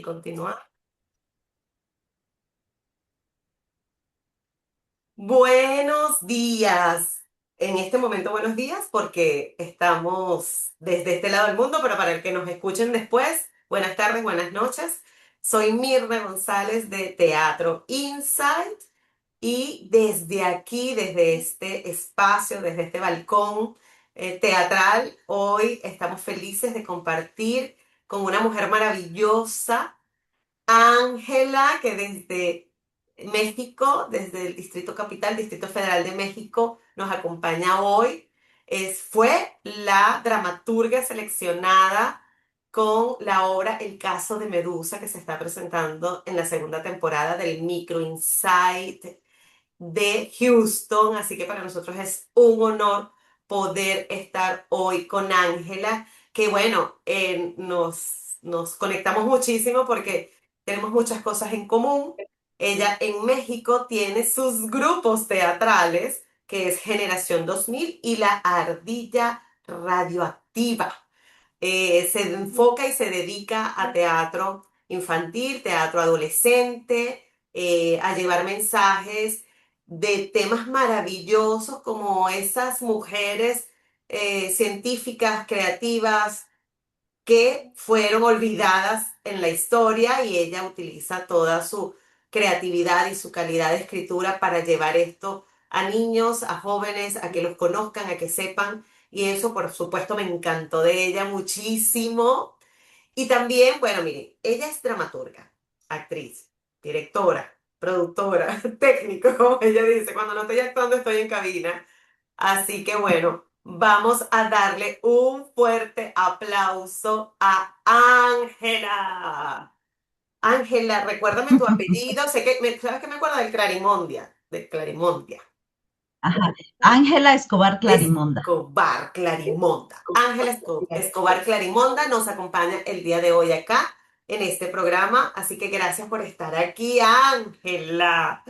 y continuar. Buenos días. En este momento, buenos días, porque estamos desde este lado del mundo, pero para el que nos escuchen después, buenas tardes, buenas noches. Soy Mirna González de Teatro Insight y desde aquí, desde este espacio, desde este balcón teatral, hoy estamos felices de compartir con una mujer maravillosa, Ángela, que desde México, desde el Distrito Capital, Distrito Federal de México, nos acompaña hoy. Fue la dramaturga seleccionada con la obra El caso de Medusa, que se está presentando en la segunda temporada del Micro Insight de Houston, así que para nosotros es un honor poder estar hoy con Ángela, que bueno, nos conectamos muchísimo porque tenemos muchas cosas en común. Ella en México tiene sus grupos teatrales, que es Generación 2000 y La Ardilla Radioactiva. Se enfoca y se dedica a teatro infantil, teatro adolescente, a llevar mensajes de temas maravillosos como esas mujeres científicas, creativas, que fueron olvidadas en la historia y ella utiliza toda su creatividad y su calidad de escritura para llevar esto a niños, a jóvenes, a que los conozcan, a que sepan. Y eso, por supuesto, me encantó de ella muchísimo. Y también, bueno, miren, ella es dramaturga, actriz, directora, productora, técnico, como ella dice, cuando no estoy actuando estoy en cabina. Así que bueno, vamos a darle un fuerte aplauso a Ángela. Ángela, recuérdame tu apellido, sé que, ¿sabes qué me acuerdo del Clarimondia? De Clarimondia. Ajá. Ángela Escobar Clarimonda. Escobar Clarimonda. Ángela Escobar Clarimonda nos acompaña el día de hoy acá en este programa, así que gracias por estar aquí, Ángela.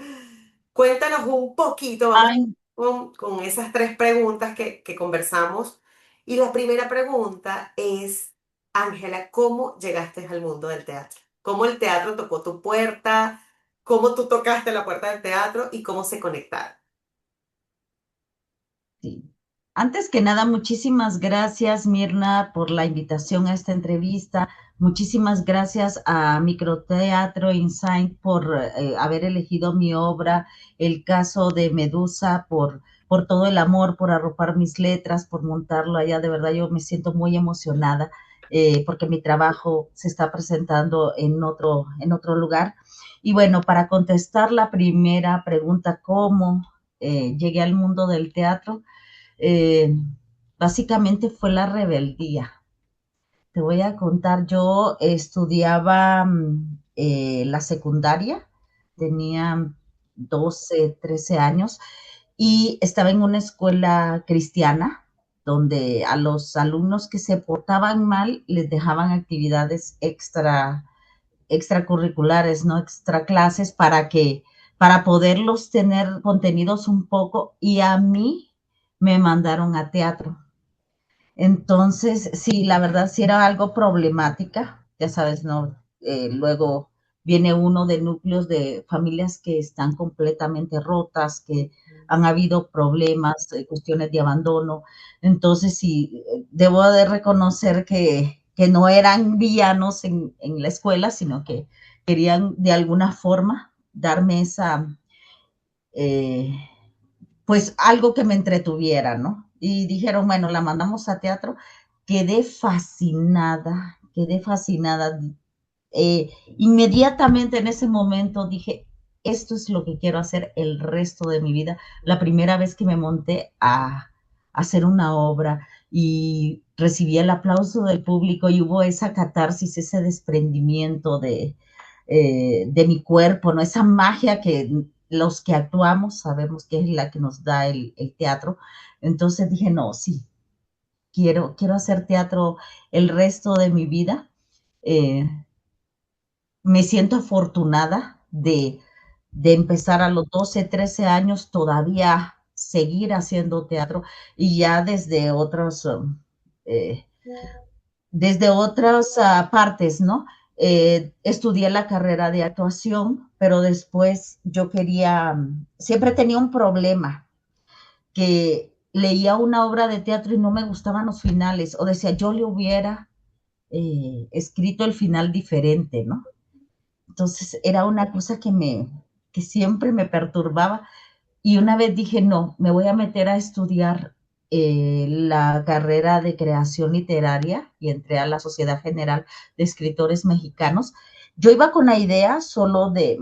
Cuéntanos un poquito, vamos Ay, con esas tres preguntas que conversamos. Y la primera pregunta es, Ángela, ¿cómo llegaste al mundo del teatro? ¿Cómo el teatro tocó tu puerta? ¿Cómo tú tocaste la puerta del teatro y cómo se conectaron? sí. Antes que nada, muchísimas gracias, Mirna, por la invitación a esta entrevista. Muchísimas gracias a Microteatro Insight por haber elegido mi obra, El caso de Medusa, por todo el amor, por arropar mis letras, por montarlo allá. De verdad, yo me siento muy emocionada porque mi trabajo se está presentando en otro lugar. Y bueno, para contestar la primera pregunta, ¿cómo llegué al mundo del teatro? eh, Básicamente fue la rebeldía. Te voy a contar, yo estudiaba la secundaria, tenía 12, 13 años y estaba en una escuela cristiana donde a los alumnos que se portaban mal les dejaban actividades extracurriculares, ¿no? Extra clases para poderlos tener contenidos un poco y a mí me mandaron a teatro. Entonces, sí, la verdad sí era algo problemática, ya sabes, ¿no? Luego viene uno de núcleos de familias que están completamente rotas, que han habido problemas, cuestiones de abandono. Entonces, sí, debo de reconocer que no eran villanos en la escuela, sino que querían de alguna forma darme eh, pues algo que me entretuviera, ¿no? Y dijeron, bueno, la mandamos a teatro. Quedé fascinada. Inmediatamente en ese momento dije, esto es lo que quiero hacer el resto de mi vida. La primera vez que me monté a hacer una obra y recibí el aplauso del público y hubo esa catarsis, ese desprendimiento de mi cuerpo, ¿no? Esa magia que los que actuamos sabemos que es la que nos da el teatro. Entonces dije, no, sí, quiero hacer teatro el resto de mi vida. Eh, Me siento afortunada de empezar a los 12, 13 años todavía seguir haciendo teatro y ya eh, desde otras partes, ¿no? Estudié la carrera de actuación, pero después yo quería, siempre tenía un problema, que leía una obra de teatro y no me gustaban los finales, o decía, yo le hubiera escrito el final diferente, ¿no? Entonces era una cosa que siempre me perturbaba. Y una vez dije, no, me voy a meter a estudiar la carrera de creación literaria y entré a la Sociedad General de Escritores Mexicanos. Yo iba con la idea solo de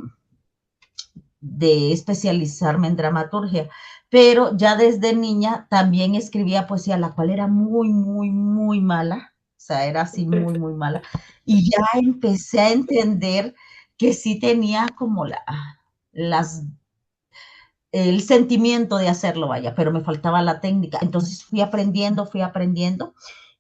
especializarme en dramaturgia, pero ya desde niña también escribía poesía, la cual era muy, muy, muy mala, o sea, era así muy, muy mala, y ya empecé a entender que sí tenía como las el sentimiento de hacerlo, vaya, pero me faltaba la técnica. Entonces fui aprendiendo.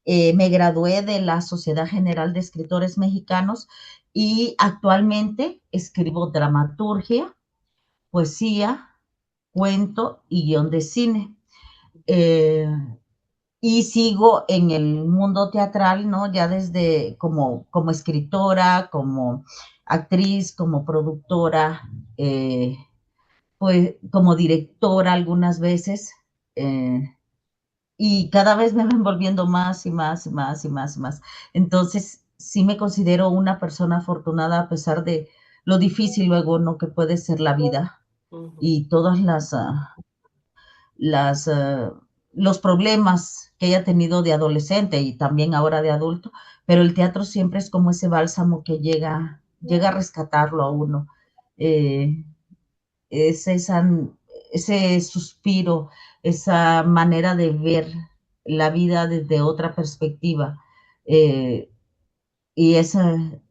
Me gradué de la Sociedad General de Escritores Mexicanos y actualmente escribo dramaturgia, poesía, cuento y guión de cine. Eh, y sigo en el mundo teatral, ¿no? Ya desde como escritora, como actriz, como productora, pues como directora algunas veces, eh, y cada vez me van volviendo más y más y más y más y más. Entonces, sí me considero una persona afortunada a pesar de lo difícil luego, ¿no? Que puede ser la vida Ujú. y todas las los problemas que haya tenido de adolescente y también ahora de adulto, pero el teatro siempre es como ese bálsamo que llega a rescatarlo a uno. Eh, es ese suspiro, esa manera de ver la vida desde otra perspectiva. Eh, y es un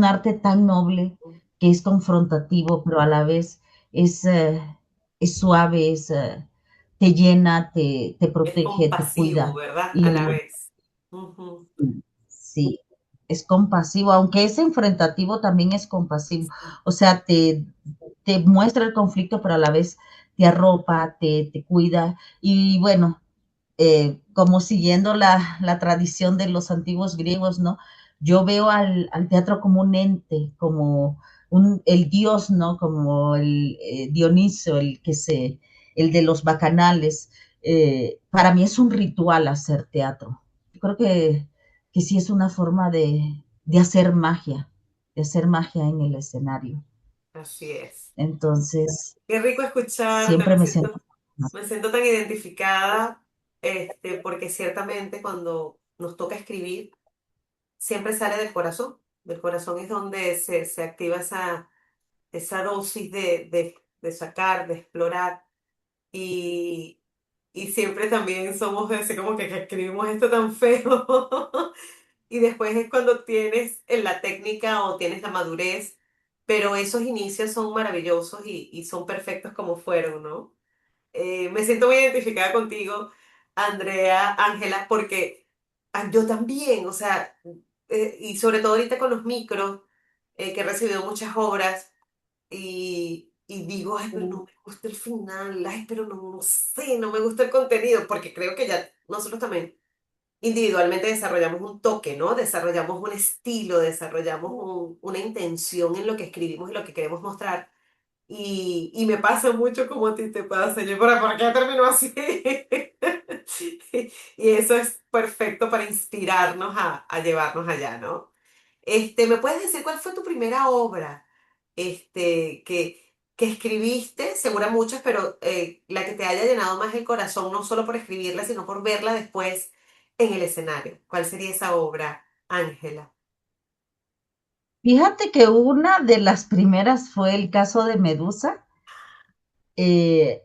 arte tan noble que es confrontativo, pero a la vez es, es suave, te llena, te Es protege, te compasivo, cuida. ¿verdad? A la Y vez. Ujú. sí, es compasivo, aunque es enfrentativo, también es compasivo. O sea, te muestra el conflicto, pero a la vez te arropa, te cuida. Y bueno, como siguiendo la tradición de los antiguos griegos, ¿no? Yo veo al teatro como un ente, como el dios, ¿no? Como el Dioniso, el de los bacanales. Para mí es un ritual hacer teatro. Yo creo que sí es una forma de hacer magia en el escenario. Así es. Entonces, Qué rico escucharte, siempre me siento... me siento tan identificada, porque ciertamente cuando nos toca escribir, siempre sale del corazón. Del corazón es donde se activa esa dosis de sacar, de explorar. Y, y siempre también somos así como que escribimos esto tan feo. Y después es cuando tienes la técnica o tienes la madurez, pero esos inicios son maravillosos y son perfectos como fueron, ¿no? Me siento muy identificada contigo, Andrea, Ángela, porque yo también, o sea, y sobre todo ahorita con los micros, que he recibido muchas obras y digo, ay, pero no me gusta el final, ay, pero no sé, no me gusta el contenido, porque creo que ya nosotros también individualmente desarrollamos un toque, ¿no? Desarrollamos un estilo, desarrollamos una intención en lo que escribimos y lo que queremos mostrar. Y me pasa mucho como a ti te pasa. Yo, ¿pero por qué terminó así? Y eso es perfecto para inspirarnos a llevarnos allá, ¿no? ¿Me puedes decir cuál fue tu primera obra, que escribiste? Segura muchas, pero la que te haya llenado más el corazón, no solo por escribirla, sino por verla después en el escenario. ¿Cuál sería esa obra, Ángela? Fíjate que una de las primeras fue el caso de Medusa. Eh,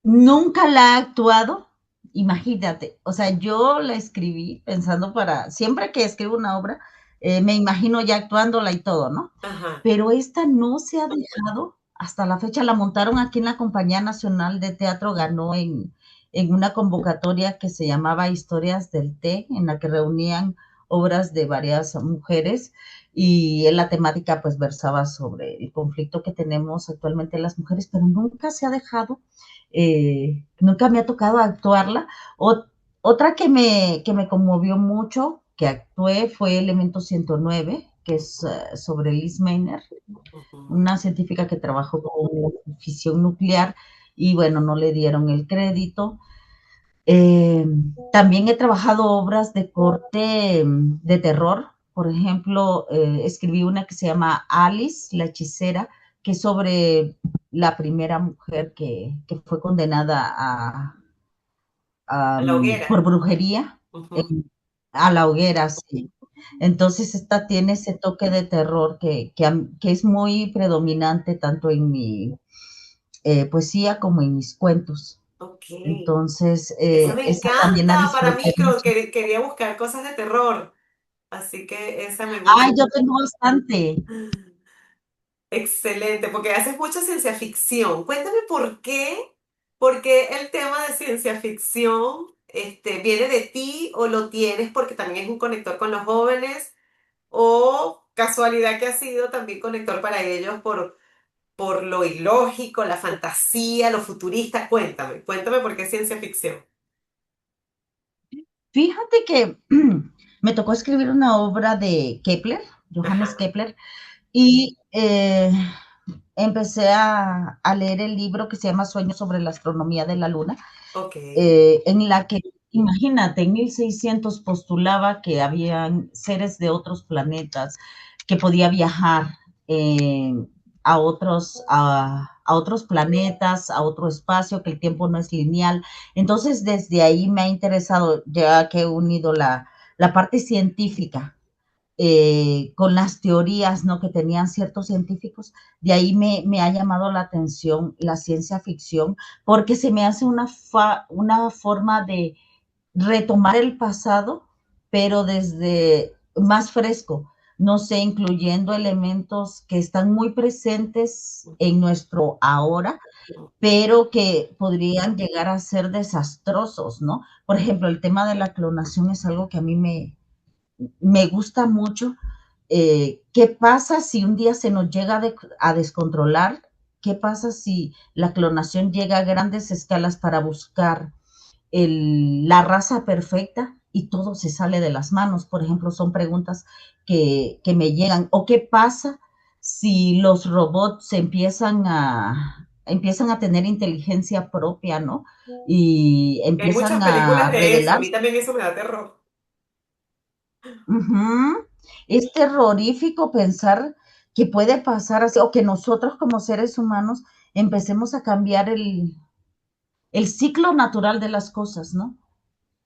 Nunca la ha actuado, imagínate. O sea, yo la escribí pensando siempre que escribo una obra, me imagino ya actuándola y todo, ¿no? Ajá, Pero esta no se ha dejado, hasta la fecha la montaron aquí en la Compañía Nacional de Teatro, ganó en una convocatoria que se llamaba Historias del Té, en la que reunían obras de varias mujeres y en la temática pues versaba sobre el conflicto que tenemos actualmente las mujeres, pero nunca se ha dejado, nunca me ha tocado actuarla. O, otra que me conmovió mucho que actué fue Elemento 109, que es sobre Liz Meitner, Ujú. una científica que trabajó con la fisión nuclear y bueno, no le dieron el crédito. Eh, También he trabajado obras de corte de terror. Por ejemplo, escribí una que se llama Alice, la hechicera, que es sobre la primera mujer que fue condenada A la por hoguera. brujería Ujú. a la hoguera, sí. Entonces, esta tiene ese toque de terror que es muy predominante tanto en mi poesía como en mis cuentos. Ok. Entonces, Esa me esa también la encanta para disfruté mí, mucho. quería buscar cosas de terror, así que esa me Ay, gusta. yo tengo bastante. Excelente, porque haces mucha ciencia ficción. Cuéntame por qué el tema de ciencia ficción viene de ti o lo tienes porque también es un conector con los jóvenes o casualidad que ha sido también conector para ellos por lo ilógico, la fantasía, lo futurista. Cuéntame por qué ciencia ficción. Fíjate que me tocó escribir una obra de Kepler, Johannes Ajá, Kepler, y empecé a leer el libro que se llama Sueños sobre la astronomía de la luna, ok. en la que, imagínate, en 1600 postulaba que habían seres de otros planetas, que podía viajar eh, a otros planetas, a otro espacio, que el tiempo no es lineal. Entonces, desde ahí me ha interesado, ya que he unido la parte científica con las teorías, ¿no?, que tenían ciertos científicos, de ahí me ha llamado la atención la ciencia ficción, porque se me hace una forma de retomar el pasado, pero desde más fresco, no sé, incluyendo elementos que están muy presentes en nuestro ahora, pero que podrían llegar a ser desastrosos, ¿no? Por ejemplo, el tema de la clonación es algo que a mí me gusta mucho. ¿Qué pasa si un día se nos llega a descontrolar? ¿Qué pasa si la clonación llega a grandes escalas para buscar la raza perfecta y todo se sale de las manos? Por ejemplo, son preguntas que me llegan. ¿O qué pasa si los robots empiezan a tener inteligencia propia, ¿no? Y Hay empiezan muchas películas a de eso, a mí revelarse. también eso me da terror. Ujú. Es terrorífico pensar que puede pasar así, o que nosotros como seres humanos empecemos a cambiar el ciclo natural de las cosas, ¿no?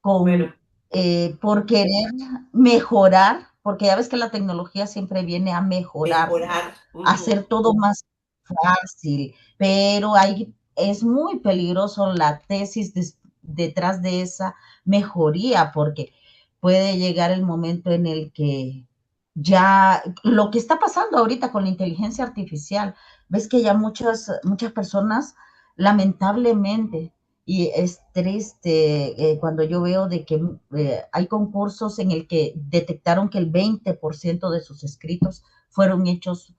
Bueno, Por querer mejorar, porque ya ves que la tecnología siempre viene a mejorar, ¿no? mejorar. A hacer Ujú. todo más fácil, pero es muy peligroso la tesis detrás de esa mejoría, porque puede llegar el momento en el que ya lo que está pasando ahorita con la inteligencia artificial, ves que ya muchas personas lamentablemente y es triste cuando yo veo de que hay concursos en el que detectaron que el 20% de sus escritos fueron hechos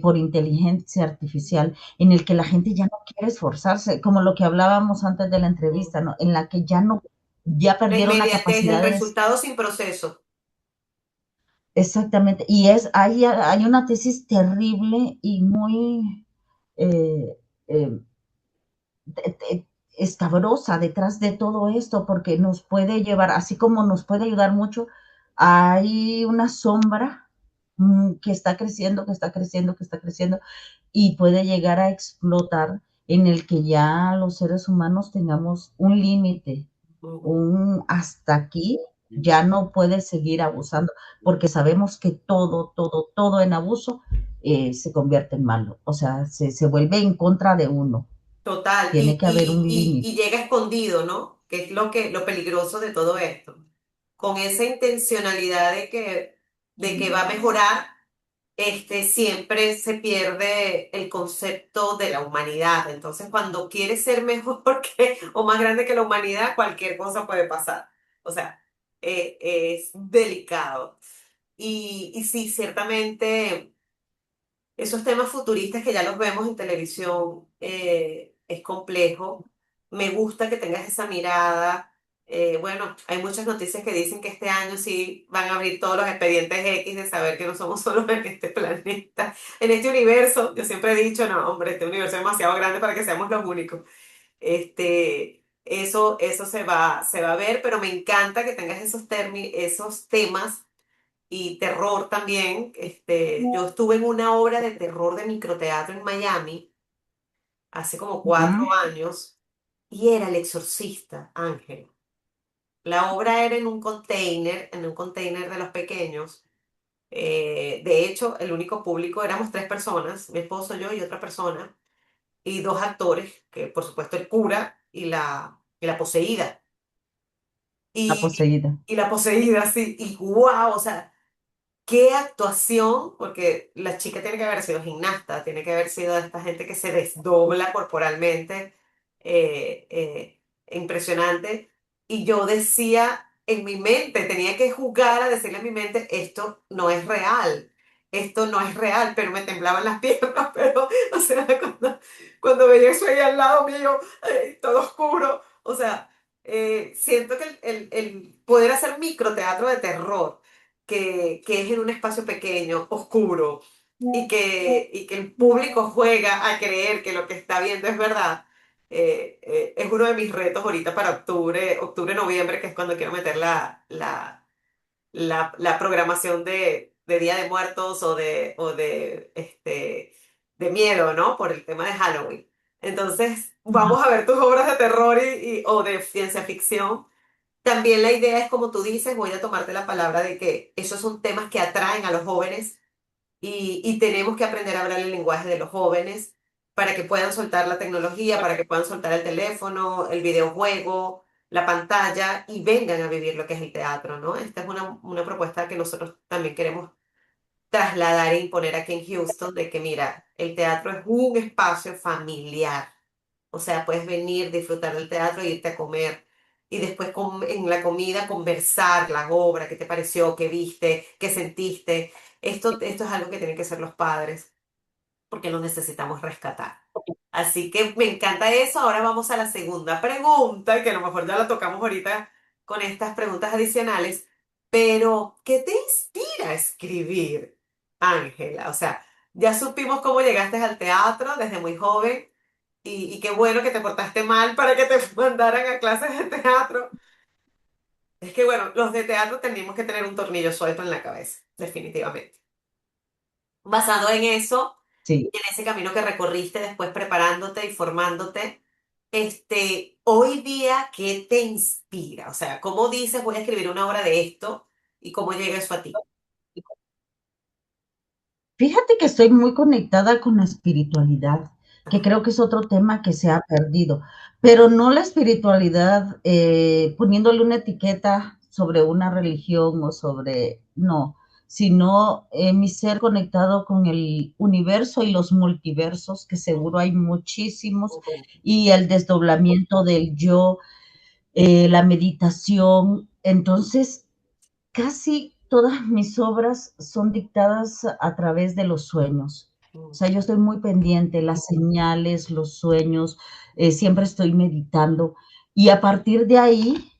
por inteligencia artificial, en el que la gente ya no quiere esforzarse, como lo que hablábamos antes de la entrevista, ¿no? En la que ya La perdieron la inmediatez, el capacidad de. resultado sin proceso. Exactamente, y hay una tesis terrible y muy eh, eh, escabrosa detrás de todo esto, porque nos puede llevar, así como nos puede ayudar mucho, hay una sombra que está creciendo, que está creciendo, que está creciendo, y puede llegar a explotar en el que ya los seres humanos tengamos un límite, Ujú. un hasta aquí, ya no puede seguir abusando, porque sabemos que todo en abuso se convierte en malo, o sea, se vuelve en contra de uno. Total, Tiene que haber un límite. y llega escondido, ¿no? Que es lo peligroso de todo esto. Con esa intencionalidad de que va a mejorar, siempre se pierde el concepto de la humanidad. Entonces, cuando quieres ser mejor o más grande que la humanidad, cualquier cosa puede pasar. O sea, es delicado. Y sí, ciertamente. Esos temas futuristas que ya los vemos en televisión es complejo. Me gusta que tengas esa mirada. Bueno, hay muchas noticias que dicen que este año sí van a abrir todos los expedientes X de saber que no somos solo en este planeta, en este universo. Yo siempre he dicho, no, hombre, este universo es demasiado grande para que seamos los únicos. Eso se va a ver, pero me encanta que tengas esos temas y terror también. Yo estuve en una obra de terror de microteatro en Miami hace como Uh -huh. 4 años y era El Exorcista, Ángel. La obra era en un container de los pequeños. De hecho, el único público éramos 3 personas, mi esposo, yo y otra persona, y 2 actores, que por supuesto el cura y la poseída. La poseída. Y la poseída, sí, y wow, o sea, qué actuación, porque la chica tiene que haber sido gimnasta, tiene que haber sido de esta gente que se desdobla corporalmente, impresionante. Y yo decía en mi mente, tenía que jugar a decirle en mi mente, esto no es real, pero me temblaban las piernas, pero, o sea, cuando veía eso ahí al lado mío, todo oscuro, o sea, siento que el poder hacer microteatro de terror, que es en un espacio pequeño, oscuro, y que el público juega a creer que lo que está viendo es verdad, es uno de mis retos ahorita para octubre, noviembre, que es cuando quiero meter la programación de Día de Muertos o de miedo, ¿no? Por el tema de Halloween. Entonces, Ajá. vamos a ver tus obras de terror o de ciencia ficción. También la idea es, como tú dices, voy a tomarte la palabra de que esos son temas que atraen a los jóvenes y tenemos que aprender a hablar el lenguaje de los jóvenes para que puedan soltar la tecnología, para que puedan soltar el teléfono, el videojuego, la pantalla y vengan a vivir lo que es el teatro, ¿no? Esta es una propuesta que nosotros también queremos trasladar e imponer aquí en Houston, de que, mira, el teatro es un espacio familiar. O sea, puedes venir, disfrutar del teatro e irte a comer. Y después en la comida conversar la obra, qué te pareció, qué viste, qué sentiste. Esto es algo que tienen que hacer los padres porque lo necesitamos rescatar. Así que me encanta eso. Ahora vamos a la segunda pregunta, que a lo mejor ya la tocamos ahorita con estas preguntas adicionales. Pero, ¿qué te inspira a escribir, Ángela? O sea, ya supimos cómo llegaste al teatro desde muy joven y qué bueno que te portaste mal para que te mandaran a clases de teatro. Es que bueno, los de teatro tenemos que tener un tornillo suelto en la cabeza, definitivamente. Basado en eso Sí. y en ese camino que recorriste después preparándote y formándote, hoy día, ¿qué te inspira? O sea, ¿cómo dices voy a escribir una obra de esto y cómo llega eso a ti? Fíjate que estoy muy conectada con la espiritualidad, que Ajá. creo que es otro tema que se ha perdido, pero no la espiritualidad poniéndole una etiqueta sobre una religión o sobre, no, sino mi ser conectado con el universo y los multiversos, que seguro hay muchísimos, Ujú, y el desdoblamiento del yo, la meditación. Entonces, casi todas mis obras son dictadas a través de los sueños. O ujú, sea, yo estoy muy pendiente, las señales, los sueños, siempre estoy meditando y a partir de ahí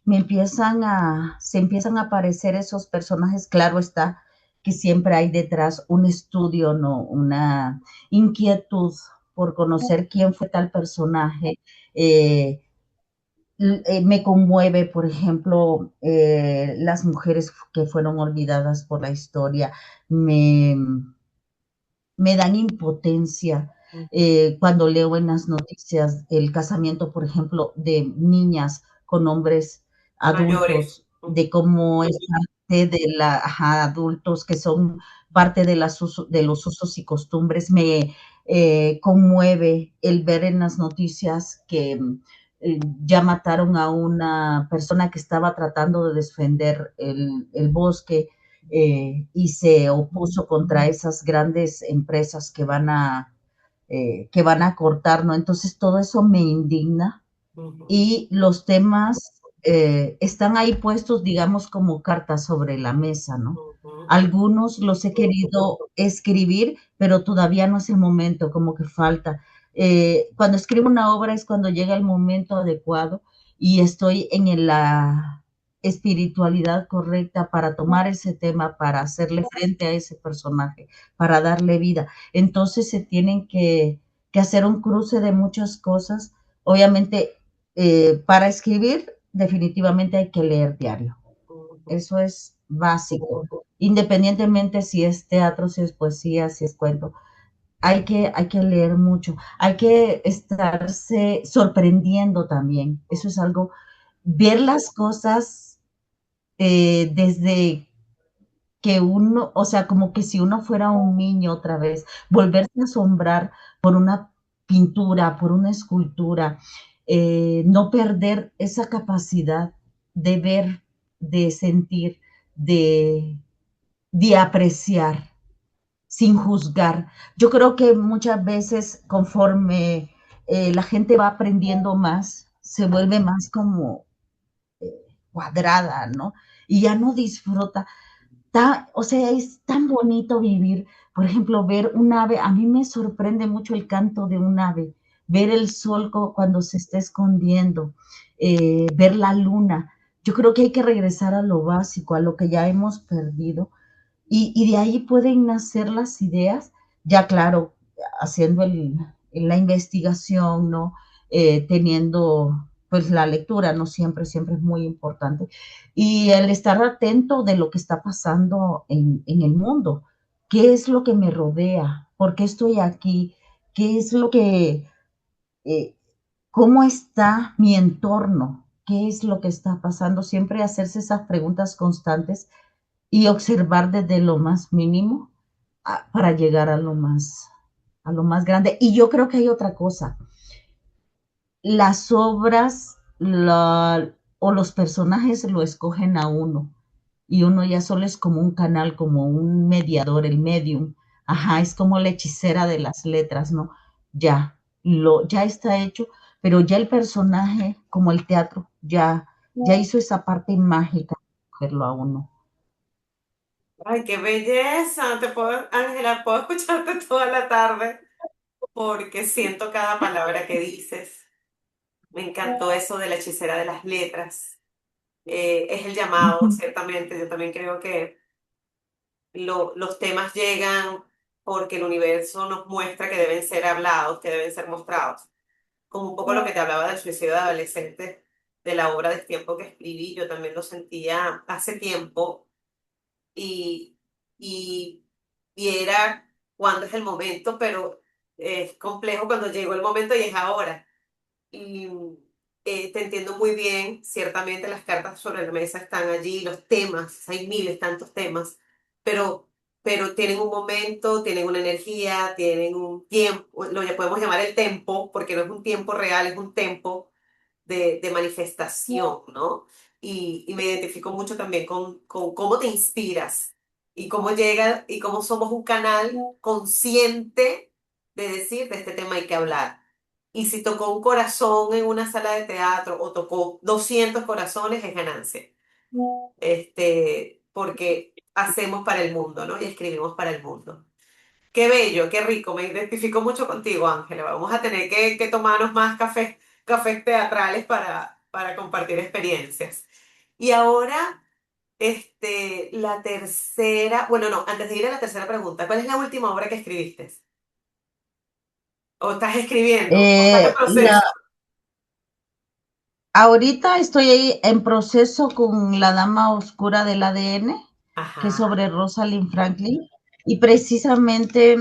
se empiezan a aparecer esos personajes, claro está que siempre hay detrás un estudio, ¿no? Una inquietud por conocer quién fue tal personaje, eh, me conmueve, por ejemplo, las mujeres que fueron olvidadas por la historia, me, me dan impotencia ujú. cuando leo en las noticias el casamiento, por ejemplo, de niñas con hombres Mayores. adultos, Ujú, de cómo es parte de la, ajá, adultos que son parte de los usos y costumbres. Me conmueve el ver en las noticias que ya mataron a una persona que estaba tratando de defender el bosque y se opuso contra esas grandes empresas que van a cortar, ¿no? Entonces todo eso me indigna ujú, y los temas están ahí puestos, digamos, como cartas sobre la mesa, ¿no? ujú, Algunos los he querido escribir, pero todavía no es el momento, como que falta. Cuando escribo una obra es cuando llega el momento adecuado y estoy en la espiritualidad correcta para tomar ese tema, para hacerle frente a ese personaje, para darle vida. Entonces se tienen que hacer un cruce de muchas cosas. Obviamente, para escribir, definitivamente hay que leer diario. Ujú. Eso es básico. Independientemente si es teatro, si es poesía, si es cuento, hay que leer mucho, hay que estarse sorprendiendo también. Eso es algo, ver las cosas desde que uno, o sea, como que si uno fuera un niño otra vez, volverse a asombrar por una pintura, por una escultura, no perder esa capacidad de ver, de sentir, de, de apreciar sin juzgar. Yo creo que muchas veces conforme la gente va aprendiendo más, se vuelve más como cuadrada, ¿no? Y ya no disfruta. O sea, es tan bonito vivir, por ejemplo, ver un ave. A mí me sorprende mucho el canto de un ave, ver el sol cuando se está escondiendo, ver la luna. Yo creo que hay que regresar a lo básico, a lo que ya hemos perdido, y de ahí pueden nacer las ideas, ya claro, haciendo la investigación, ¿no? Teniendo pues la lectura, no siempre, siempre es muy importante. Y el estar atento de lo que está pasando en el mundo. ¿Qué es lo que me rodea? ¿Por qué estoy aquí? ¿Qué es lo que, eh, cómo está mi entorno? ¿Qué es lo que está pasando? Siempre hacerse esas preguntas constantes y observar desde lo más mínimo para llegar a lo más grande. Y yo creo que hay otra cosa, las obras o los personajes lo escogen a uno y uno ya solo es como un canal, como un mediador, el medium. Ajá, es como la hechicera de las letras, ¿no? Ya, ya está hecho, pero ya el personaje, como el teatro, ya hizo esa parte mágica de cogerlo a uno. Ay, qué belleza. Ángela, puedo escucharte toda la tarde porque siento cada palabra que dices. Me encantó eso de la hechicera de las letras. Es el llamado, ciertamente. Yo también creo que los temas llegan porque el universo nos muestra que deben ser hablados, que deben ser mostrados. Como un poco lo que te hablaba del suicidio de adolescentes, de la obra de tiempo que escribí, yo también lo sentía hace tiempo y, y, y era cuando es el momento, pero es complejo cuando llegó el momento y es ahora. Y te entiendo muy bien, ciertamente las cartas sobre la mesa están allí, los temas, hay miles, tantos temas, pero, pero tienen un momento, tienen una energía, tienen un tiempo, lo ya podemos llamar el tempo, porque no es un tiempo real, es un tempo de manifestación, ¿no? Y me identifico mucho también con cómo te inspiras y cómo llega y cómo somos un canal consciente de decir, de este tema hay que hablar. Y si tocó un corazón en una sala de teatro o tocó 200 corazones, es ganancia. Porque hacemos para el mundo, ¿no? Y escribimos para el mundo. Qué bello, qué rico, me identifico mucho contigo, Ángela. Vamos a tener que tomarnos más cafés teatrales para compartir experiencias. Y ahora, la tercera, bueno, no, antes de ir a la tercera pregunta, ¿cuál es la última obra que escribiste? ¿O estás escribiendo? ¿O estás en La, proceso? Ahorita estoy ahí en proceso con La Dama Oscura del ADN, que es Ajá, sobre Rosalind Franklin. Y precisamente,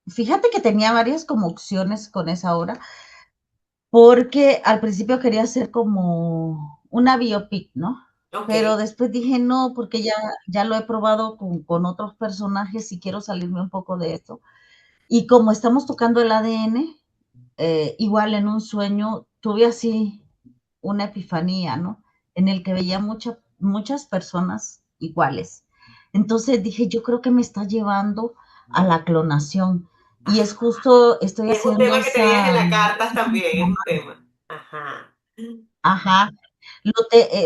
fíjate que tenía varias como opciones con esa obra, porque al principio quería hacer como una biopic, ¿no? ok. Pero después dije no, porque ya lo he probado con otros personajes y quiero salirme un poco de esto. Y como estamos tocando el ADN, igual en un sueño tuve así una epifanía, ¿no? En el que veía muchas personas iguales. Entonces dije, yo creo que me está llevando a la clonación. Y es Ajá. justo, estoy Y es un haciendo tema que tenías en esa, la carta también, es un tema. Ajá. ajá,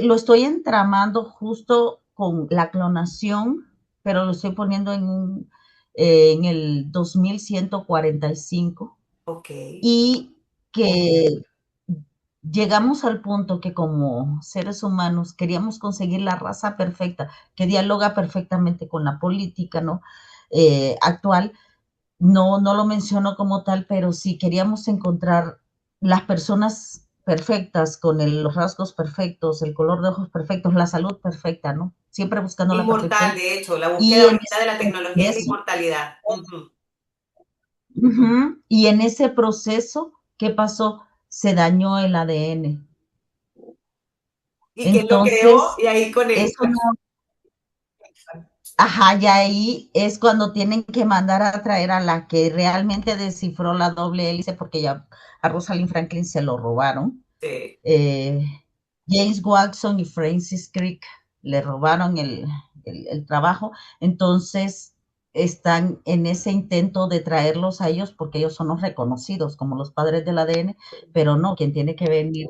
lo estoy entramando justo con la clonación, pero lo estoy poniendo en el 2145 Ok. y que llegamos al punto que como seres humanos queríamos conseguir la raza perfecta, que dialoga perfectamente con la política, ¿no? Actual. No lo menciono como tal, pero sí queríamos encontrar las personas perfectas, con los rasgos perfectos, el color de ojos perfectos, la salud perfecta, ¿no? Siempre buscando la Inmortal, perfección. de hecho, la Y búsqueda en ahorita de la tecnología de es la eso, inmortalidad. Ujú. y en ese proceso, ¿qué pasó? Se dañó el ADN. ¿Y quién lo creó? Entonces, Y ahí eso conectas. no, ajá, ya ahí es cuando tienen que mandar a traer a la que realmente descifró la doble hélice, porque ya a Rosalind Franklin se lo robaron. Sí. eh, James Watson y Francis Crick le robaron el trabajo, entonces están en ese intento de traerlos a ellos porque ellos son los reconocidos como los padres del ADN, pero no, quien tiene que venir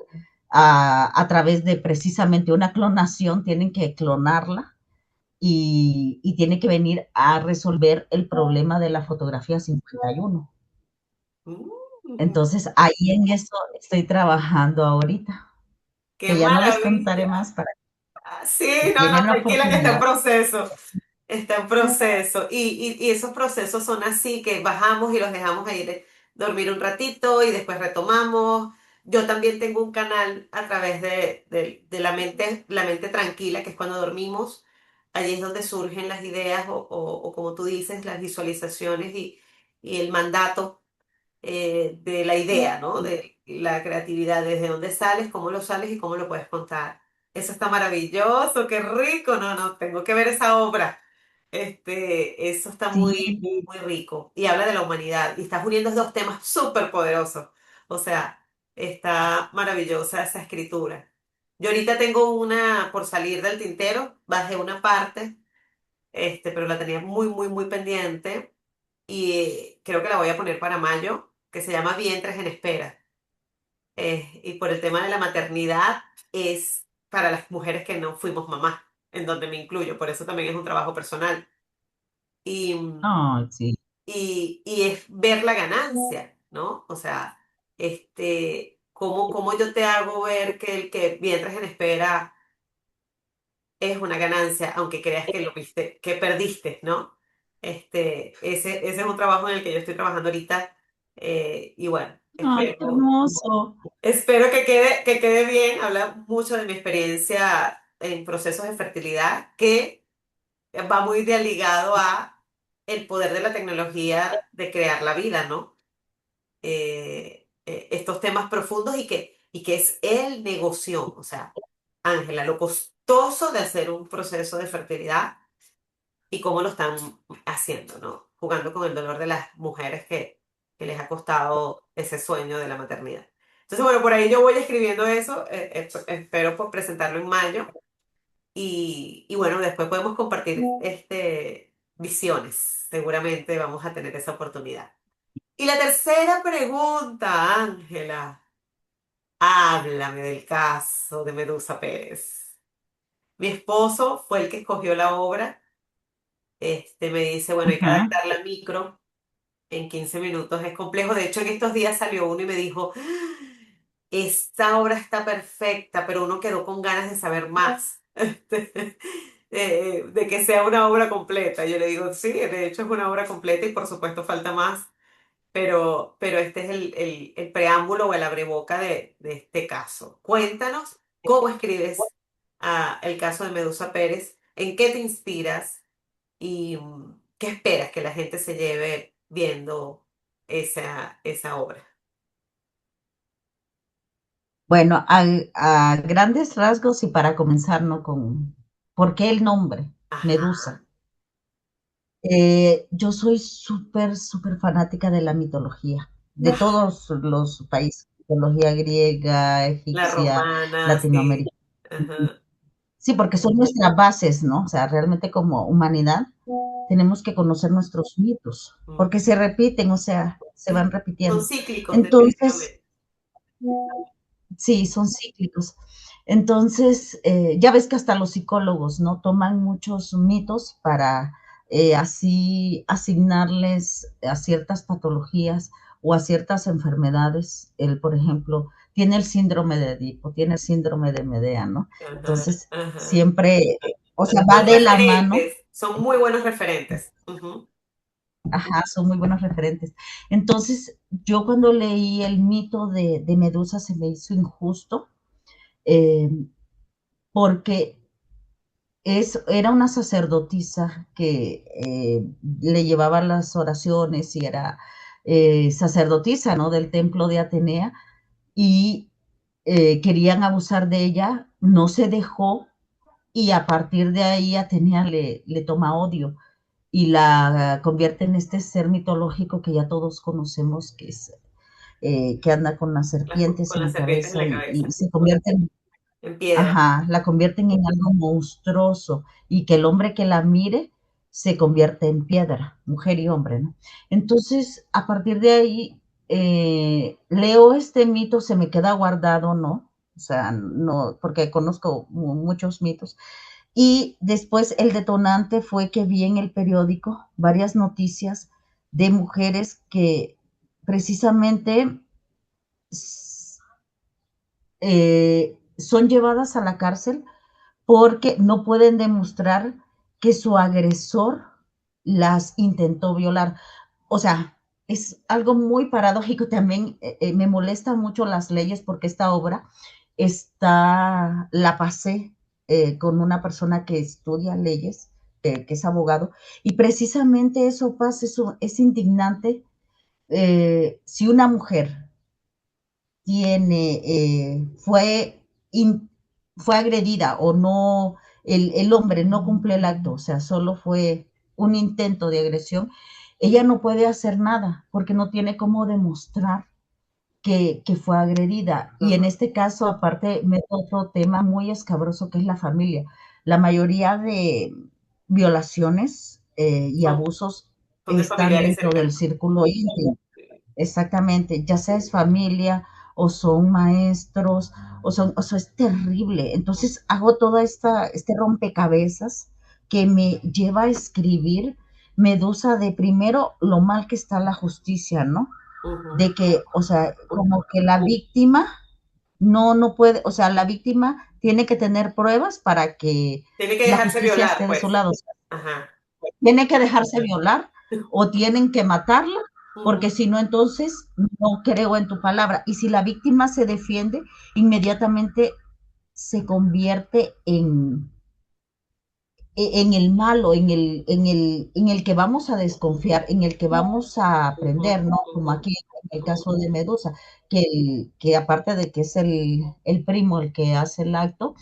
a través de precisamente una clonación, tienen que clonarla y tiene que venir a resolver el problema de la fotografía 51. Mm, Entonces, ahí en eso estoy trabajando ahorita, ¡qué que ya no les contaré maravilla! más para Ah, sí, si no, no, tienen la tranquila que está en oportunidad. proceso. Está en proceso. Y esos procesos son así que bajamos y los dejamos ahí de dormir un ratito y después retomamos. Yo también tengo un canal a través de la mente tranquila, que es cuando dormimos. Allí es donde surgen las ideas o como tú dices, las visualizaciones y el mandato de la idea, ¿no? De la creatividad, desde dónde sales, cómo lo sales y cómo lo puedes contar. Eso está maravilloso, qué rico. No, no, tengo que ver esa obra. Eso está Sí, muy rico y habla de la humanidad y estás uniendo dos temas súper poderosos. O sea, está maravillosa esa escritura. Yo ahorita tengo una por salir del tintero, bajé una parte, pero la tenía muy pendiente y creo que la voy a poner para mayo, que se llama Vientres en Espera. Y por el tema de la maternidad es para las mujeres que no fuimos mamás, en donde me incluyo, por eso también es un trabajo personal. Y, ay, sí. y es ver la ganancia, ¿no? O sea, cómo yo te hago ver que el que vientres en espera es una ganancia, aunque creas que lo viste, que perdiste, ¿no? Ese es un trabajo en el que yo estoy trabajando ahorita. Y bueno, Ay, qué hermoso. espero que quede bien. Habla mucho de mi experiencia en procesos de fertilidad, que va muy de ligado a el poder de la tecnología de crear la vida, ¿no? Estos temas profundos y que es el negocio, o sea, Ángela, lo costoso de hacer un proceso de fertilidad y cómo lo están haciendo, ¿no? Jugando con el dolor de las mujeres que les ha costado ese sueño de la maternidad. Entonces, bueno, por ahí yo voy escribiendo eso, espero pues, presentarlo en mayo y bueno, después podemos compartir visiones, seguramente vamos a tener esa oportunidad. Y la tercera pregunta, Ángela, háblame del caso de Medusa Pérez. Mi esposo fue el que escogió la obra. Me dice, bueno, hay que Ajá. adaptar la micro en 15 minutos. Es complejo. De hecho, en estos días salió uno y me dijo, esta obra está perfecta, pero uno quedó con ganas de saber más. De que sea una obra completa. Yo le digo, sí, de hecho es una obra completa y por supuesto falta más. Pero este es el preámbulo o el abreboca de este caso. Cuéntanos cómo escribes el caso de Medusa Pérez, en qué te inspiras y qué esperas que la gente se lleve viendo esa obra. Bueno, a grandes rasgos y para comenzar, ¿no? ¿Por qué el nombre? Ajá. Medusa. Yo soy súper fanática de la mitología, de todos los países, mitología griega, La egipcia, romana, sí. latinoamericana. Ajá. Sí, porque son nuestras bases, ¿no? O sea, realmente como humanidad tenemos que conocer nuestros mitos, porque Ujú. se repiten, o sea, se van Sí, son repitiendo. cíclicos Entonces, definitivamente. sí, son cíclicos. Entonces, ya ves que hasta los psicólogos, ¿no? Toman muchos mitos para así asignarles a ciertas patologías o a ciertas enfermedades. Por ejemplo, tiene el síndrome de Edipo, tiene el síndrome de Medea, ¿no? Ajá, Entonces, ajá. siempre, o sea, va Son de la mano. referentes, son muy buenos referentes. Ujú. Ajá, son muy buenos referentes. Entonces, yo cuando leí el mito de Medusa se me hizo injusto, eh, porque era una sacerdotisa que le llevaba las oraciones y era sacerdotisa, ¿no? Del templo de Atenea, y querían abusar de ella, no se dejó, y a partir de ahí Atenea le toma odio y la convierte en este ser mitológico que ya todos conocemos, que anda con las serpientes Con en las la serpientes en cabeza la y cabeza, se convierte en, en piedra. ajá, la convierten en algo monstruoso y que el hombre que la mire se convierte en piedra, mujer y hombre, ¿no? Entonces, a partir de ahí, leo este mito, se me queda guardado, ¿no? O sea, no, porque conozco muchos mitos. Y después el detonante fue que vi en el periódico varias noticias de mujeres que precisamente son llevadas a la cárcel porque no pueden demostrar que su agresor las intentó violar. O sea, es algo muy paradójico también. Me molestan mucho las leyes porque esta obra la pasé con una persona que estudia leyes, que es abogado, y precisamente eso pasa, eso es indignante. Si una mujer fue fue agredida o no, el hombre no cumple el acto, o sea, solo fue un intento de agresión, ella no puede hacer nada porque no tiene cómo demostrar que fue agredida. Y en Ajá. este caso, aparte, me otro tema muy escabroso que es la familia. La mayoría de violaciones y Son, abusos son de están familiares dentro del cercanos. círculo íntimo. Sí. Exactamente, ya sea es familia o son maestros o sea, es terrible. Entonces hago toda este rompecabezas que me lleva a escribir Medusa de primero lo mal que está la justicia, ¿no? Ujú. De que, o sea, como que la víctima no puede, o sea, la víctima tiene que tener pruebas para que Tiene que la dejarse justicia violar, esté de su pues. lado. Ajá. Tiene que dejarse violar o tienen que matarla, porque Ujú, si no, entonces no creo en tu palabra. Y si la víctima se defiende, inmediatamente se convierte en el malo, en el que vamos a desconfiar, en el que vamos a ujú, aprender, ¿no? Como ujú, aquí en el caso de Medusa, que aparte de que es el primo el que hace el acto,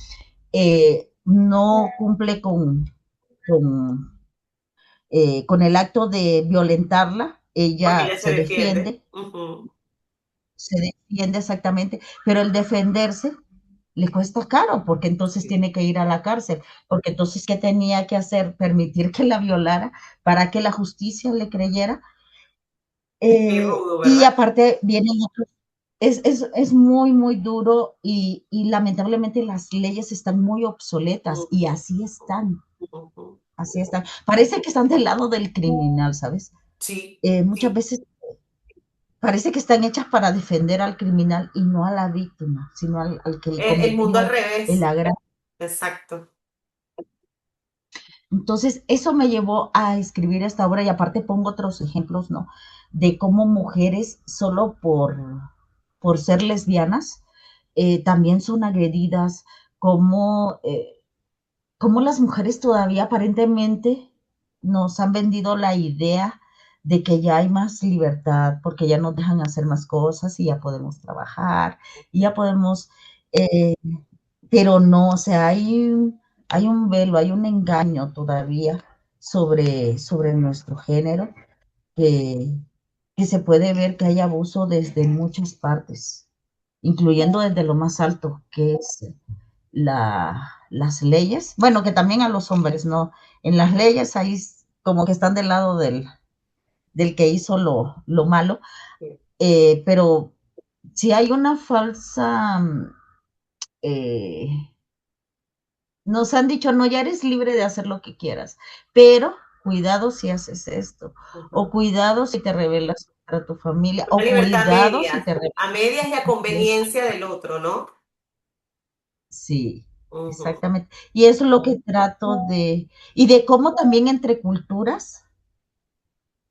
no cumple con el acto de violentarla, porque ella ella se defiende. Ujú. se defiende exactamente, pero el defenderse le cuesta caro, porque entonces Sí. tiene que ir a la cárcel, porque entonces, ¿qué tenía que hacer? Permitir que la violara para que la justicia le creyera. Qué rudo, Y ¿verdad? aparte vienen otros, es muy, muy duro y lamentablemente las leyes están muy obsoletas y Ujú, ujú. así están. Parece que están del lado del criminal, ¿sabes? Sí, Muchas sí. veces parece que están hechas para defender al criminal y no a la víctima, sino al que El mundo al cometió el revés. agravio. Exacto. Entonces, eso me llevó a escribir esta obra y aparte pongo otros ejemplos, ¿no? De cómo mujeres, solo por ser lesbianas, también son agredidas, cómo, cómo las mujeres todavía aparentemente nos han vendido la idea de que ya hay más libertad, porque ya nos dejan hacer más cosas y ya podemos trabajar, y ya podemos, eh, pero no, o sea, hay un velo, hay un engaño todavía sobre nuestro género que, que se puede ver que hay abuso desde muchas partes, incluyendo desde lo más alto, que es las leyes. Bueno, que también a los hombres, ¿no? En las leyes ahí como que están del lado del que hizo lo malo, Sí. pero si hay una falsa nos han dicho, no, ya eres libre de hacer lo que quieras, pero cuidado si haces esto, o Ujú. cuidado si te rebelas contra tu familia, Una o libertad cuidado si te rebelas a medias y a contra eso. conveniencia del otro, ¿no? Sí, Ujú. exactamente. Y eso es lo que trato y de cómo también entre culturas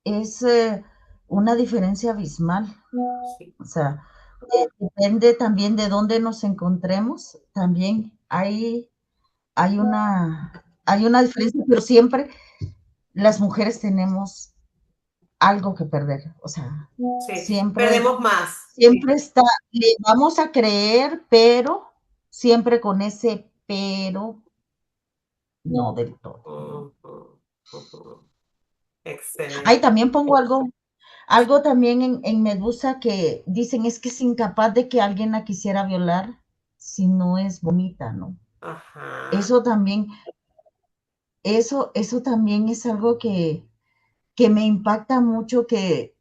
es una diferencia abismal. Sí, O sea, depende también de dónde nos encontremos, también hay una diferencia, pero siempre las mujeres tenemos algo que perder. O sea, sí. siempre, Perdemos más. siempre está, le vamos a creer, pero siempre con ese pero no del todo, ¿no? Ujú, ujú. Excelente. Ahí también pongo algo también en Medusa que dicen es que es incapaz de que alguien la quisiera violar si no es bonita, ¿no? Ajá. Eso también, eso también es algo que me impacta mucho que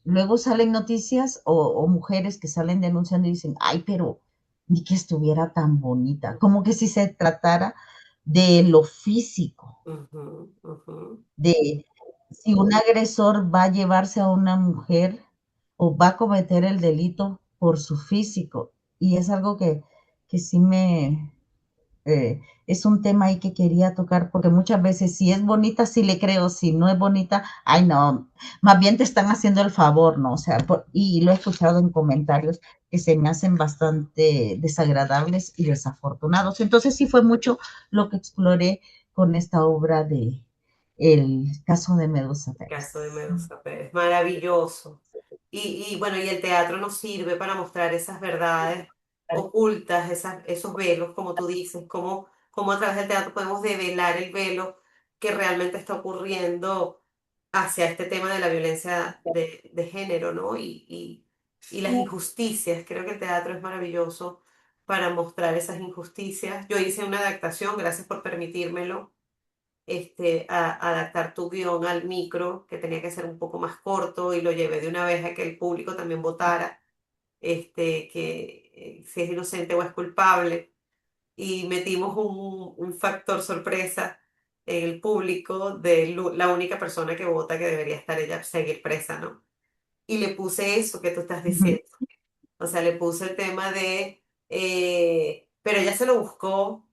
luego salen noticias o mujeres que salen denunciando y dicen, ay, pero ni que estuviera tan bonita, como que si se tratara de lo físico, Ujú, ujú. de si un agresor va a llevarse a una mujer o va a cometer el delito por su físico. Y es algo que sí es un tema ahí que quería tocar, porque muchas veces si es bonita, sí le creo, si no es bonita, ay no, más bien te están haciendo el favor, ¿no? O sea, y lo he escuchado en comentarios que se me hacen bastante desagradables y desafortunados. Entonces sí fue mucho lo que exploré con esta obra de El caso de Medusa Caso de Pérez. Medusa Pérez. Maravilloso. Y bueno, y el teatro nos sirve para mostrar esas verdades ocultas, esos velos, como tú dices, cómo a través del teatro podemos develar el velo que realmente está ocurriendo hacia este tema de la violencia de género, ¿no? Y las injusticias. Creo que el teatro es maravilloso para mostrar esas injusticias. Yo hice una adaptación, gracias por permitírmelo, adaptar tu guión al micro, que tenía que ser un poco más corto, y lo llevé de una vez a que el público también votara, que si es inocente o es culpable. Y metimos un factor sorpresa en el público de la única persona que vota que debería estar ella, seguir presa, ¿no? Y le puse eso que tú estás diciendo. O sea, le puse el tema de, pero ella se lo buscó,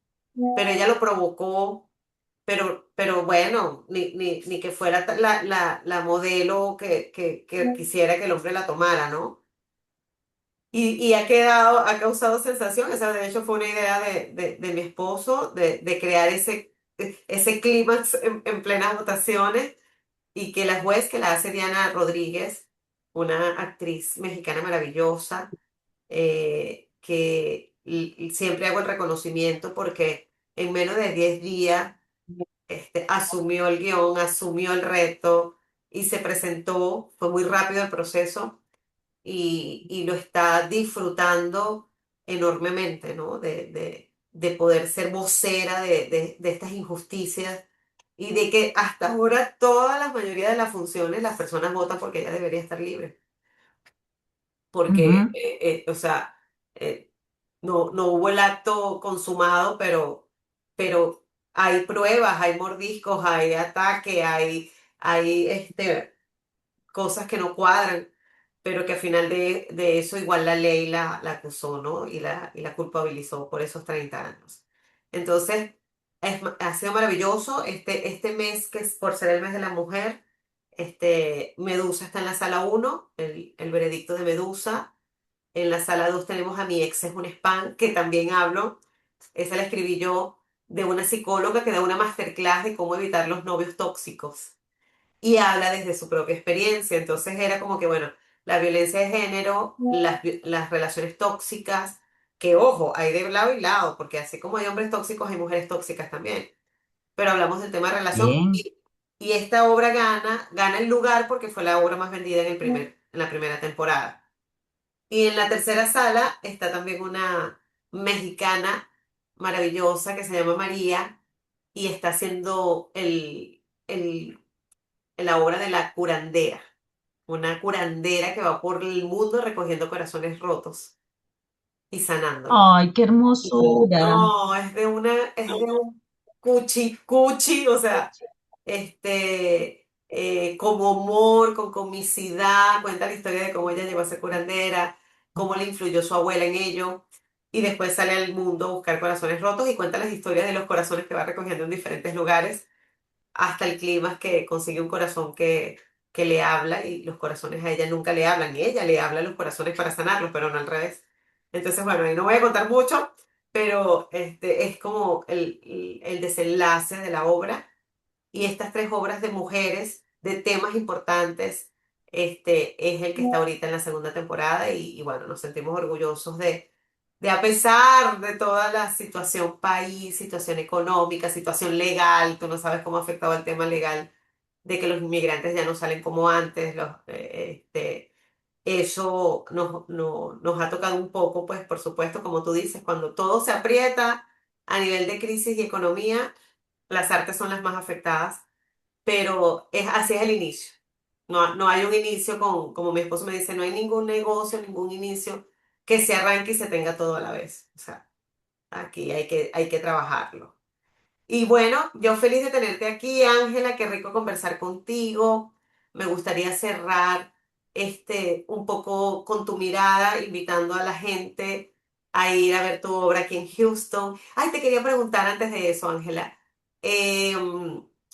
pero ella lo provocó, pero bueno, ni que fuera la modelo que quisiera que el hombre la tomara, ¿no? Y ha causado sensación, esa de hecho fue una idea de mi esposo, de crear ese clímax en plenas votaciones, y que la juez que la hace Diana Rodríguez, una actriz mexicana maravillosa, que siempre hago el reconocimiento porque en menos de 10 días asumió el guión, asumió el reto y se presentó. Fue muy rápido el proceso y lo está disfrutando enormemente, ¿no? De poder ser vocera de estas injusticias y de que hasta ahora toda la mayoría de las funciones las personas votan porque ella debería estar libre. Porque, Ujú. o sea, eh, no hubo el acto consumado, pero hay pruebas, hay mordiscos, hay ataque, hay cosas que no cuadran, pero que al final de eso igual la ley la acusó, ¿no? Y la culpabilizó por esos 30 años. Entonces, ha sido maravilloso este mes, que es por ser el mes de la mujer. Medusa está en la sala uno, el veredicto de Medusa. En la sala 2 tenemos a Mi ex es un spam, que también hablo. Esa la escribí yo, de una psicóloga que da una masterclass de cómo evitar los novios tóxicos. Y habla desde su propia experiencia. Entonces era como que, bueno, la violencia de género, las relaciones tóxicas, que ojo, hay de lado y lado, porque así como hay hombres tóxicos, hay mujeres tóxicas también. Pero hablamos del tema de relación Bien. y esta obra gana el lugar porque fue la obra más vendida en la primera temporada. Y en la tercera sala está también una mexicana maravillosa que se llama María y está haciendo la obra de la curandera, una curandera que va por el mundo recogiendo corazones rotos y sanándolos. Ay, qué hermosura. No, es de un cuchi cuchi, o sea. con humor, con comicidad, cuenta la historia de cómo ella llegó a ser curandera, cómo le influyó su abuela en ello, y después sale al mundo a buscar corazones rotos y cuenta las historias de los corazones que va recogiendo en diferentes lugares, hasta el clima que consigue un corazón que le habla y los corazones a ella nunca le hablan, y ella le habla a los corazones para sanarlos, pero no al revés. Entonces, bueno, ahí no voy a contar mucho, pero es como el desenlace de la obra y estas tres obras de mujeres, de temas importantes, es el que está ahorita en la segunda temporada y bueno, nos sentimos orgullosos de a pesar de toda la situación país, situación económica, situación legal, tú no sabes cómo ha afectado el tema legal, de que los inmigrantes ya no salen como antes, eso nos ha tocado un poco, pues por supuesto, como tú dices, cuando todo se aprieta a nivel de crisis y economía, las artes son las más afectadas, pero así es el inicio. No hay un inicio como mi esposo me dice, no hay ningún negocio, ningún inicio que se arranque y se tenga todo a la vez. O sea, aquí hay que trabajarlo. Y bueno, yo feliz de tenerte aquí, Ángela, qué rico conversar contigo. Me gustaría cerrar un poco con tu mirada, invitando a la gente a ir a ver tu obra aquí en Houston. Ay, te quería preguntar antes de eso, Ángela.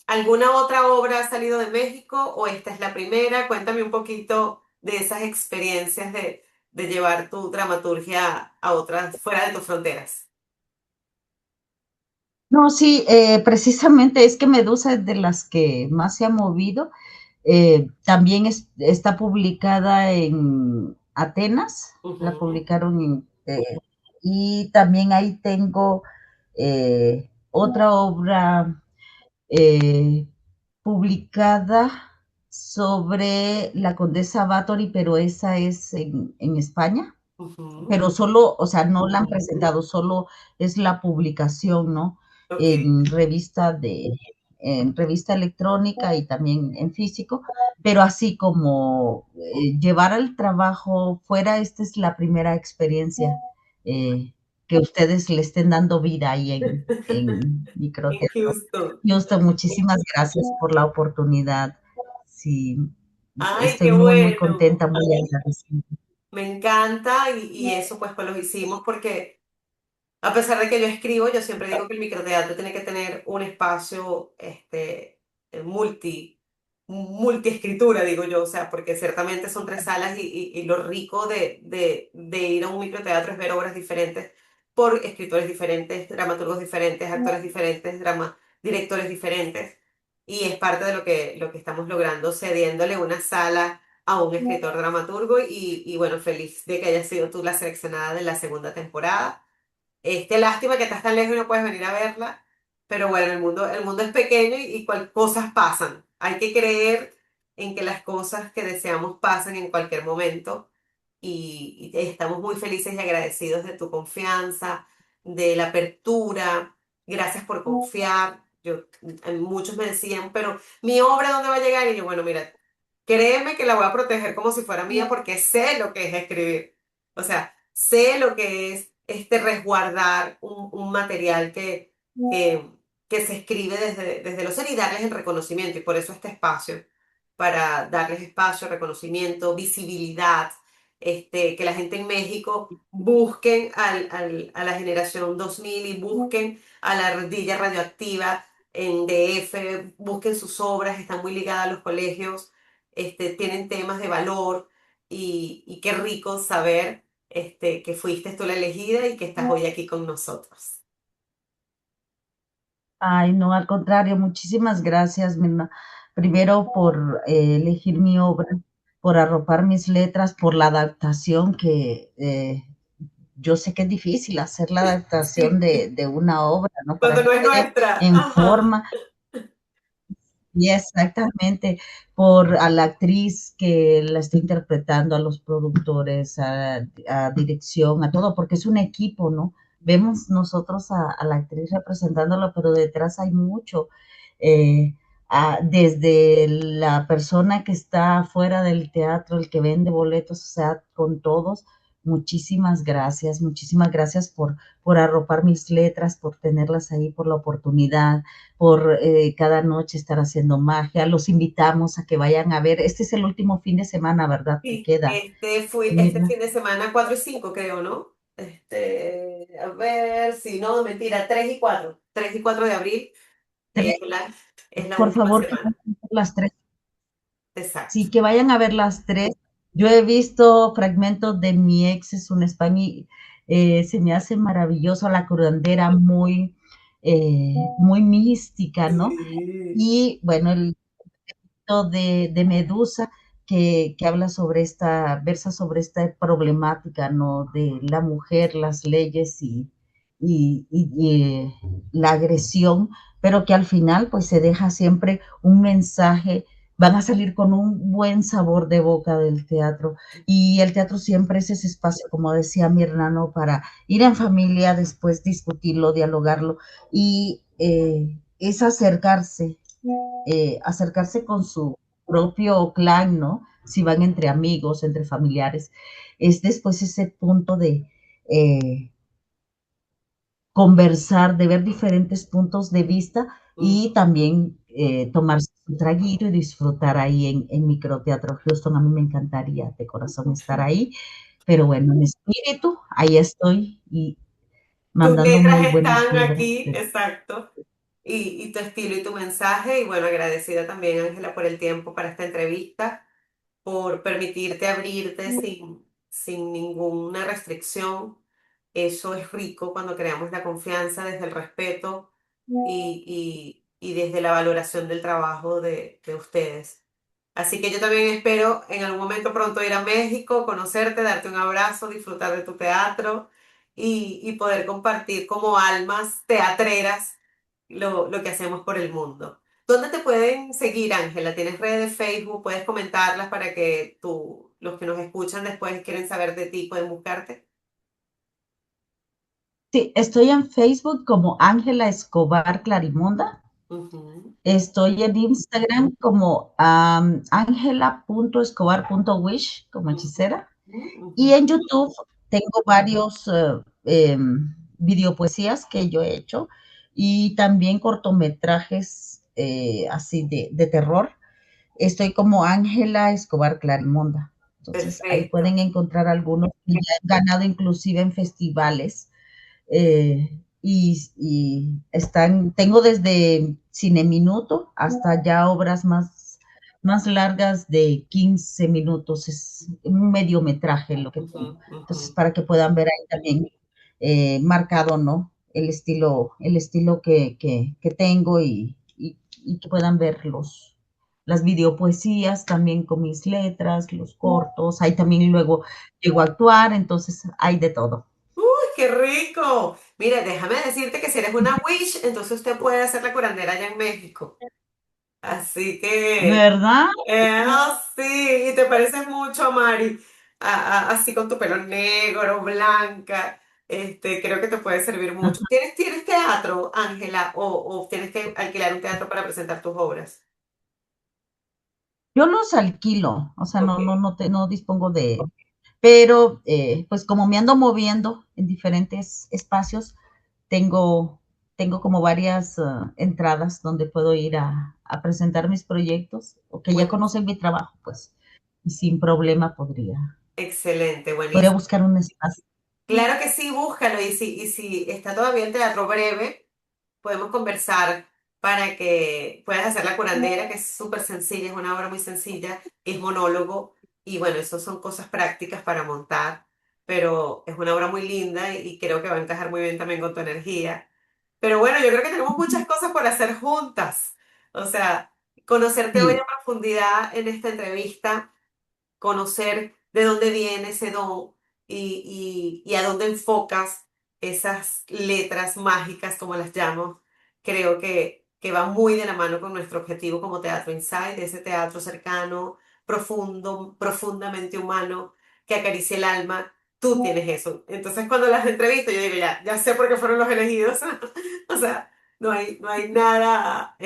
¿Alguna otra obra ha salido de México o esta es la primera? Cuéntame un poquito de esas experiencias de llevar tu dramaturgia a otras, fuera de tus fronteras. No, sí, precisamente es que Medusa es de las que más se ha movido. También está publicada en Atenas, la Ujú, publicaron y también ahí tengo otra obra eh, publicada sobre la condesa Bathory, pero esa es en España, ujú. pero solo, o sea, no la han presentado, solo es la publicación, ¿no? Ok. En revista en revista electrónica y también en físico, pero así como llevar al trabajo fuera, esta es la primera experiencia que ustedes le estén dando vida ahí en En microteatro. Houston. Justo, muchísimas gracias por la oportunidad. Sí, Ay, estoy qué muy, muy bueno. contenta, muy agradecida. Me encanta y eso pues lo hicimos porque a pesar de que yo escribo, yo siempre digo que el microteatro tiene que tener un espacio multi, multiescritura, digo yo, o sea, porque ciertamente son tres salas y lo rico de ir a un microteatro es ver obras diferentes por escritores diferentes, dramaturgos diferentes, actores diferentes, directores diferentes. Y es parte de lo que estamos logrando, cediéndole una sala a un escritor dramaturgo y bueno, feliz de que hayas sido tú la seleccionada de la segunda temporada. Lástima que estás tan lejos y no puedes venir a verla, pero bueno, el mundo es pequeño y cosas pasan. Hay que creer en que las cosas que deseamos pasan en cualquier momento y estamos muy felices y agradecidos de tu confianza, de la apertura. Gracias por confiar. Muchos me decían, pero mi obra, ¿dónde va a llegar? Y yo, bueno, mira, créeme que la voy a proteger como si fuera mía porque sé lo que es escribir. O sea, sé lo que es resguardar un material que, que se escribe desde los ser y darles el reconocimiento. Y por eso este espacio, para darles espacio, reconocimiento, visibilidad, que la gente en México busquen a la generación 2000 y busquen a la ardilla radioactiva en DF, busquen sus obras, están muy ligadas a los colegios, tienen temas de valor y qué rico saber que fuiste tú la elegida y que estás hoy aquí con nosotros. Ay, no, al contrario, muchísimas gracias, Mirna. Primero por elegir mi obra, por arropar mis letras, por la adaptación que yo sé que es difícil hacer la adaptación Sí, de una obra, ¿no? Para cuando que no es quede nuestra. en Ajá. forma. Y exactamente, por a la actriz que la está interpretando, a los productores, a dirección, a todo, porque es un equipo, ¿no? Vemos nosotros a la actriz representándolo, pero detrás hay mucho. eh, Desde la persona que está fuera del teatro, el que vende boletos, o sea, con todos, muchísimas gracias por arropar mis letras, por tenerlas ahí, por la oportunidad, por cada noche estar haciendo magia. Los invitamos a que vayan a ver. Este es el último fin de semana, ¿verdad? Que Sí, queda, este Mirna. fin de semana 4 y 5 creo, ¿no? A ver, si no, mentira, 3 y 4 de abril Tres, es la por última favor, que semana. vayan a ver las tres. Exacto. Sí, que vayan a ver las tres. Yo he visto fragmentos de Mi ex es un Spam y se me hace maravilloso la curandera, muy mística, ¿no? Sí. Y bueno, el de Medusa que habla sobre versa sobre esta problemática, ¿no? De la mujer, las leyes y la agresión, pero que al final pues se deja siempre un mensaje, van a salir con un buen sabor de boca del teatro. Y el teatro siempre es ese espacio, como decía mi hermano, para ir en familia, después discutirlo, dialogarlo, y es acercarse con su propio clan, ¿no? Si van entre amigos, entre familiares, es después ese punto de eh, conversar, de ver diferentes puntos de vista Mm. y también tomarse un traguito y disfrutar ahí en Microteatro Houston. A mí me encantaría de corazón estar ahí, pero bueno, en espíritu, ahí estoy y Tus mandando letras muy buenas están vibras. aquí, exacto. Y tu estilo y tu mensaje. Y bueno, agradecida también, Ángela, por el tiempo para esta entrevista, por permitirte abrirte sin ninguna restricción. Eso es rico cuando creamos la confianza desde el respeto y desde la valoración del trabajo de ustedes. Así que yo también espero en algún momento pronto ir a México, conocerte, darte un abrazo, disfrutar de tu teatro y poder compartir como almas teatreras lo que hacemos por el mundo. ¿Dónde te pueden seguir, Ángela? ¿Tienes redes, Facebook? ¿Puedes comentarlas para que los que nos escuchan después quieren saber de ti, pueden buscarte? Sí, estoy en Facebook como Ángela Escobar Clarimonda. Ujú, Estoy en Instagram como angela.escobar.wish, como ujú, hechicera. ujú, Y en YouTube tengo varios videopoesías que yo he hecho y también cortometrajes así de terror. Estoy como Ángela Escobar Clarimonda. Entonces ahí perfecto. pueden encontrar algunos que ya han ganado inclusive en festivales tengo desde Cine Minuto hasta ya obras más largas de 15 minutos, es un mediometraje lo que Ujú, tengo. ujú. Entonces, para que puedan ver ahí también marcado, ¿no? El estilo que tengo y que puedan ver las videopoesías también con mis letras, los cortos, ahí también luego llego a actuar, entonces hay de todo. ¡Uy, qué rico! Mira, déjame decirte que si eres una Wish, entonces usted puede hacer la curandera allá en México. Así que, ¿Verdad? sí, y te pareces mucho a Mari, así con tu pelo negro, blanca, creo que te puede servir mucho. ¿Tienes teatro, Ángela, o tienes que alquilar un teatro para presentar tus obras? Yo los alquilo, o sea, Ok, no dispongo pero pues como me ando moviendo en diferentes espacios, tengo, tengo como varias entradas donde puedo ir a presentar mis proyectos o que ya buenísimo. conocen mi trabajo, pues, y sin problema Excelente, podría buenísimo. buscar un espacio. Claro que sí, búscalo, y si está todavía el teatro breve, podemos conversar para que puedas hacer la curandera, que es súper sencilla, es una obra muy sencilla, es monólogo, y bueno, eso son cosas prácticas para montar, pero es una obra muy linda y creo que va a encajar muy bien también con tu energía. Pero bueno, yo creo que tenemos muchas cosas por hacer juntas. O sea, conocerte hoy Sí, a profundidad en esta entrevista, conocer de dónde viene ese don y a dónde enfocas esas letras mágicas, como las llamo, creo que va muy de la mano con nuestro objetivo como Teatro Inside, ese teatro cercano, profundo, profundamente humano, que acaricia el alma. Tú tienes eso. Entonces, cuando las entrevisto, yo digo, ya sé por qué fueron los elegidos. O sea, no hay nada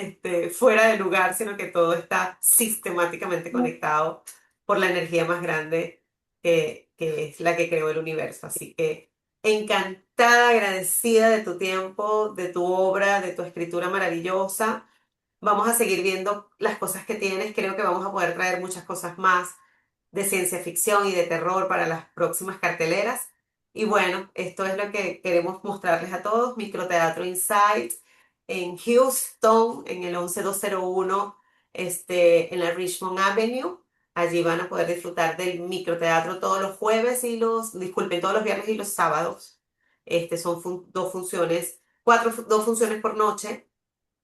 fuera de lugar, sino que todo está sistemáticamente conectado por la energía más grande que es la que creó el universo. Así que encantada, agradecida de tu tiempo, de tu obra, de tu escritura maravillosa. Vamos a seguir viendo las cosas que tienes. Creo que vamos a poder traer muchas cosas más de ciencia ficción y de terror para las próximas carteleras. Y bueno, esto es lo que queremos mostrarles a todos. Microteatro Insight en Houston, en el 11201, en la Richmond Avenue. Allí van a poder disfrutar del microteatro todos los jueves y disculpen, todos los viernes y los sábados. Son dos funciones, dos funciones por noche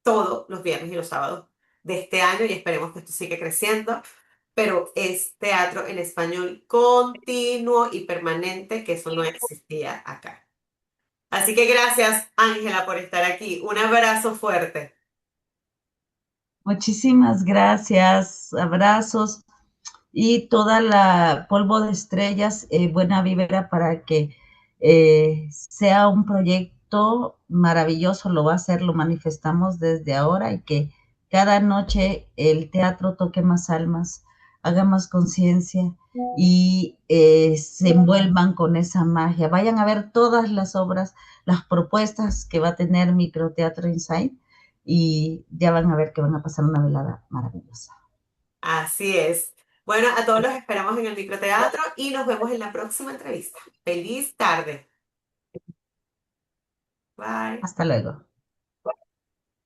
todos los viernes y los sábados de este año y esperemos que esto siga creciendo, pero es teatro en español continuo y permanente, que eso no existía acá. Así que gracias, Ángela, por estar aquí. Un abrazo fuerte. Muchísimas gracias, abrazos y toda la polvo de estrellas, buena vibra para que sea un proyecto maravilloso, lo va a ser, lo manifestamos desde ahora y que cada noche el teatro toque más almas, haga más conciencia y se envuelvan con esa magia. Vayan a ver todas las obras, las propuestas que va a tener Microteatro Insight y ya van a ver que van a pasar una velada maravillosa. Así es. Bueno, a todos los esperamos en el microteatro y nos vemos en la próxima entrevista. Feliz tarde. Bye. Hasta luego.